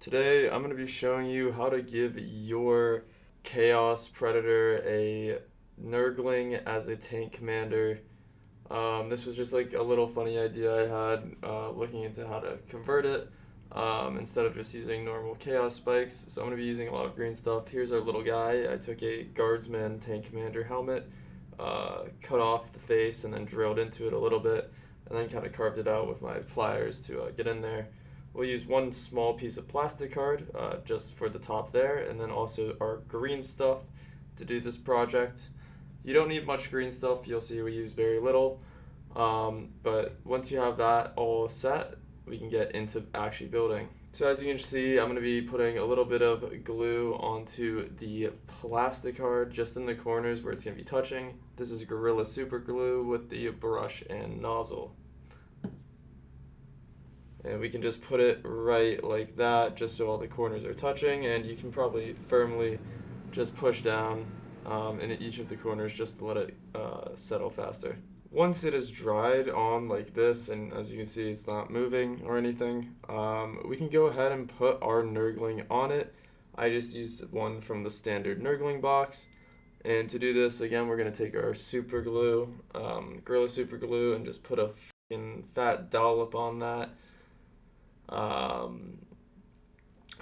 Today I'm going to be showing you how to give your Chaos Predator a Nurgling as a tank commander. This was just like a little funny idea I had looking into how to convert it instead of just using normal Chaos spikes. So I'm going to be using a lot of green stuff. Here's our little guy. I took a Guardsman Tank Commander helmet, cut off the face and then drilled into it a little bit and then kind of carved it out with my pliers to get in there. We'll use one small piece of plastic card just for the top there, and then also our green stuff to do this project. You don't need much green stuff, you'll see we use very little, but once you have that all set, we can get into actually building. So as you can see, I'm going to be putting a little bit of glue onto the plastic card just in the corners where it's going to be touching. This is Gorilla Super Glue with the brush and nozzle. And we can just put it right like that, just so all the corners are touching, and you can probably firmly just push down in each of the corners just to let it settle faster. Once it is dried on like this, and as you can see it's not moving or anything, we can go ahead and put our Nurgling on it. I just used one from the standard Nurgling box. And to do this, again, we're going to take our super glue, Gorilla Super Glue, and just put a fucking fat dollop on that.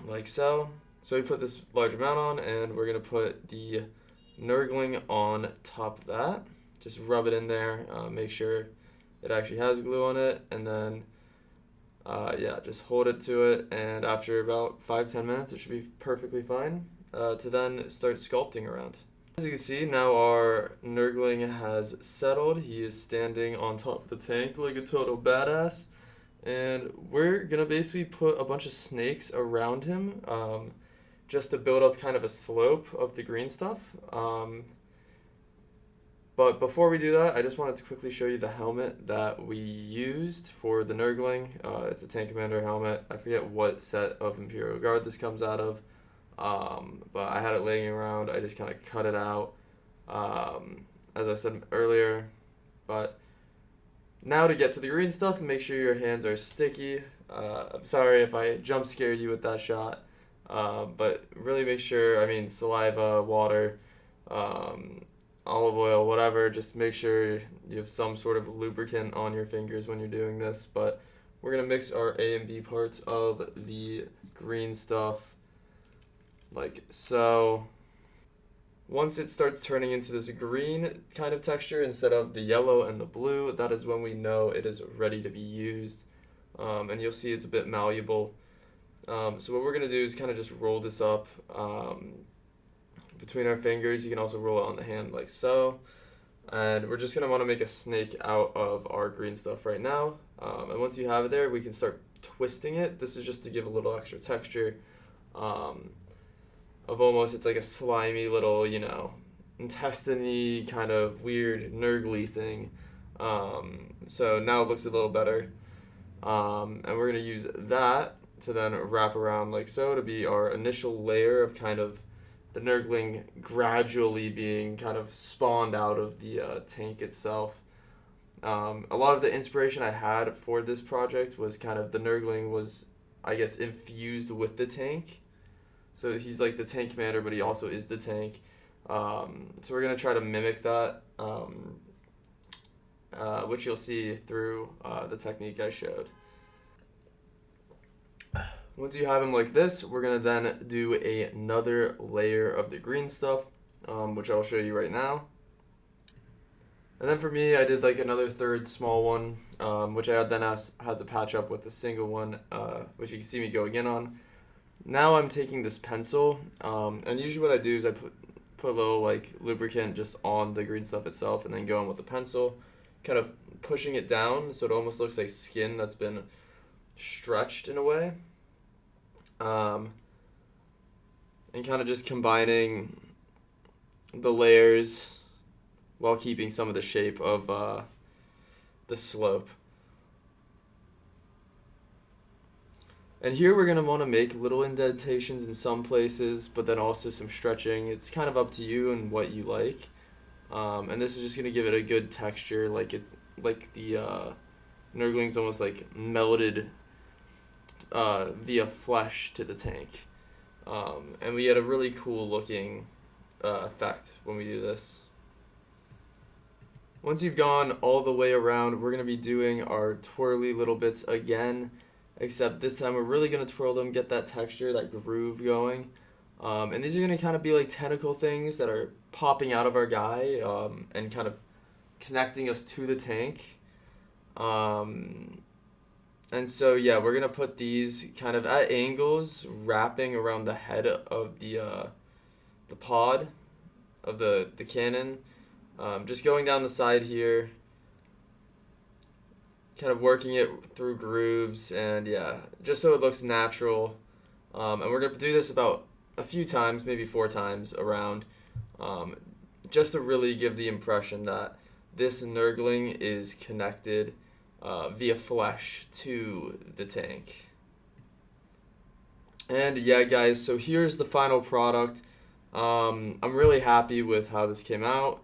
Like so. So we put this large amount on, and we're going to put the Nurgling on top of that. Just rub it in there, make sure it actually has glue on it, and then yeah, just hold it to it, and after about 5-10 minutes it should be perfectly fine to then start sculpting around. As you can see, now our Nurgling has settled. He is standing on top of the tank like a total badass. And we're going to basically put a bunch of snakes around him just to build up kind of a slope of the green stuff. But before we do that, I just wanted to quickly show you the helmet that we used for the Nurgling. It's a Tank Commander helmet. I forget what set of Imperial Guard this comes out of, but I had it laying around. I just kind of cut it out, as I said earlier. But now to get to the green stuff, make sure your hands are sticky. I'm sorry if I jump scared you with that shot, but really make sure, saliva, water, olive oil, whatever, just make sure you have some sort of lubricant on your fingers when you're doing this. But we're going to mix our A and B parts of the green stuff like so. Once it starts turning into this green kind of texture instead of the yellow and the blue, that is when we know it is ready to be used. And you'll see it's a bit malleable. So what we're going to do is kind of just roll this up between our fingers. You can also roll it on the hand like so. And we're just going to want to make a snake out of our green stuff right now. And once you have it there, we can start twisting it. This is just to give a little extra texture. Of almost, it's like a slimy little, intestine-y kind of weird nurgly thing. So now it looks a little better. And we're going to use that to then wrap around like so to be our initial layer of kind of the Nurgling gradually being kind of spawned out of the tank itself. A lot of the inspiration I had for this project was kind of the Nurgling was, I guess, infused with the tank. So he's like the tank commander, but he also is the tank. So we're going to try to mimic that, which you'll see through the technique I showed. Once you have him like this, we're going to then do another layer of the green stuff, which I'll show you right now. And then for me, I did like another third small one, which I then had to patch up with a single one, which you can see me going in on. Now I'm taking this pencil, and usually what I do is I put a little like lubricant just on the green stuff itself and then go in with the pencil, kind of pushing it down so it almost looks like skin that's been stretched in a way. And kind of just combining the layers while keeping some of the shape of the slope. And here we're going to want to make little indentations in some places, but then also some stretching. It's kind of up to you and what you like. And this is just going to give it a good texture, like it's like the Nurgling's almost like melted via flesh to the tank. And we get a really cool looking effect when we do this. Once you've gone all the way around, we're going to be doing our twirly little bits again, except this time we're really going to twirl them, get that texture, that groove going. And these are going to kind of be like tentacle things that are popping out of our guy and kind of connecting us to the tank. And so, yeah, we're going to put these kind of at angles, wrapping around the head of the pod of the cannon. Just going down the side here, kind of working it through grooves, and yeah, just so it looks natural. And we're going to do this about a few times, maybe 4 times around, just to really give the impression that this Nurgling is connected via flesh to the tank. And yeah, guys, so here's the final product. I'm really happy with how this came out.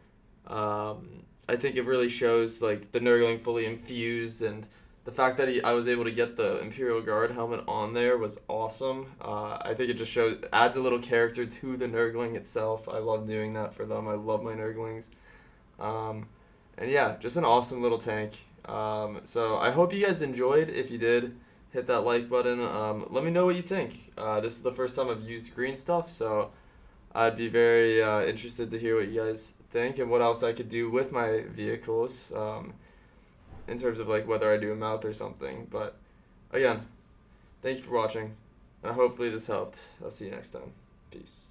I think it really shows like the Nurgling fully infused, and the fact that I was able to get the Imperial Guard helmet on there was awesome. I think it just adds a little character to the Nurgling itself. I love doing that for them. I love my Nurglings. And yeah, just an awesome little tank. So I hope you guys enjoyed. If you did, hit that like button. Let me know what you think. This is the first time I've used green stuff, so I'd be very interested to hear what you guys think and what else I could do with my vehicles in terms of like whether I do a mouth or something. But again, thank you for watching, and hopefully this helped. I'll see you next time. Peace.